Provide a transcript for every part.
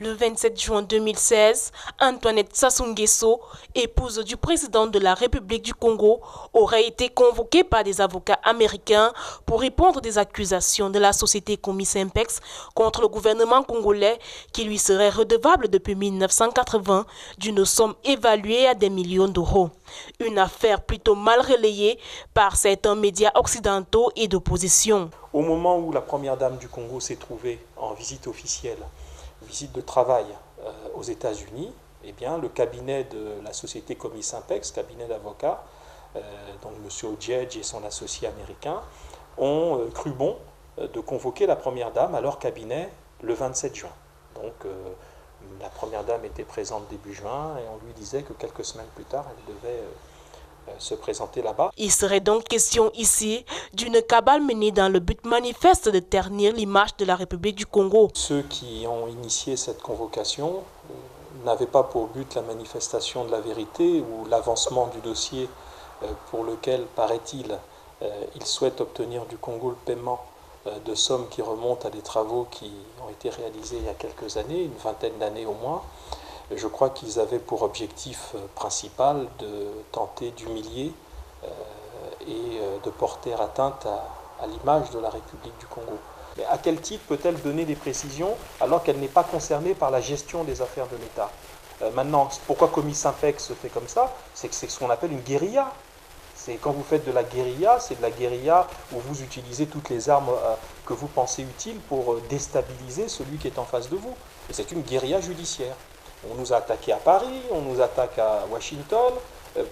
Le 27 juin 2016, Antoinette Sassou Nguesso, épouse du président de la République du Congo, aurait été convoquée par des avocats américains pour répondre des accusations de la société Comis Impex contre le gouvernement congolais qui lui serait redevable depuis 1980 d'une somme évaluée à des millions d'euros. Une affaire plutôt mal relayée par certains médias occidentaux et d'opposition. Au moment où la première dame du Congo s'est trouvée en visite officielle, visite de travail aux États-Unis, eh bien, le cabinet de la société Comis Impex, cabinet d'avocats, donc M. Odjedj et son associé américain, ont cru bon de convoquer la première dame à leur cabinet le 27 juin. Donc la première dame était présente début juin et on lui disait que quelques semaines plus tard, elle devait se présenter là-bas. Il serait donc question ici d'une cabale menée dans le but manifeste de ternir l'image de la République du Congo. Ceux qui ont initié cette convocation n'avaient pas pour but la manifestation de la vérité ou l'avancement du dossier pour lequel, paraît-il, ils souhaitent obtenir du Congo le paiement de sommes qui remontent à des travaux qui ont été réalisés il y a quelques années, une vingtaine d'années au moins. Je crois qu'ils avaient pour objectif principal de tenter d'humilier et de porter atteinte à l'image de la République du Congo. Mais à quel titre peut-elle donner des précisions alors qu'elle n'est pas concernée par la gestion des affaires de l'État ? Maintenant, pourquoi Comis Impex se fait comme ça ? C'est que c'est ce qu'on appelle une guérilla. C'est quand vous faites de la guérilla, c'est de la guérilla où vous utilisez toutes les armes que vous pensez utiles pour déstabiliser celui qui est en face de vous. Et c'est une guérilla judiciaire. On nous a attaqués à Paris, on nous attaque à Washington,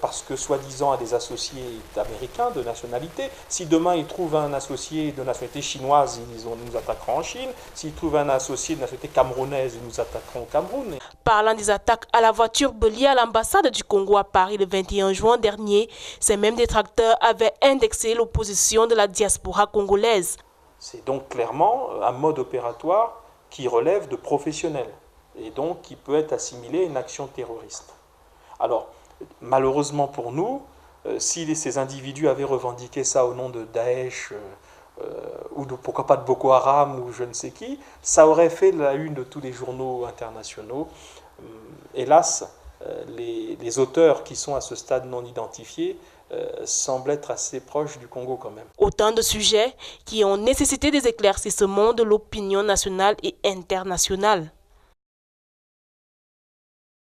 parce que soi-disant à des associés américains de nationalité. Si demain ils trouvent un associé de nationalité chinoise, ils nous attaqueront en Chine. S'ils trouvent un associé de nationalité camerounaise, ils nous attaqueront au Cameroun. Parlant des attaques à la voiture liée à l'ambassade du Congo à Paris le 21 juin dernier, ces mêmes détracteurs avaient indexé l'opposition de la diaspora congolaise. C'est donc clairement un mode opératoire qui relève de professionnels et donc qui peut être assimilé à une action terroriste. Alors, malheureusement pour nous, si ces individus avaient revendiqué ça au nom de Daesh ou pourquoi pas de Boko Haram ou je ne sais qui, ça aurait fait la une de tous les journaux internationaux. Hélas, les auteurs qui sont à ce stade non identifiés semblent être assez proches du Congo quand même. Autant de sujets qui ont nécessité des éclaircissements de l'opinion nationale et internationale.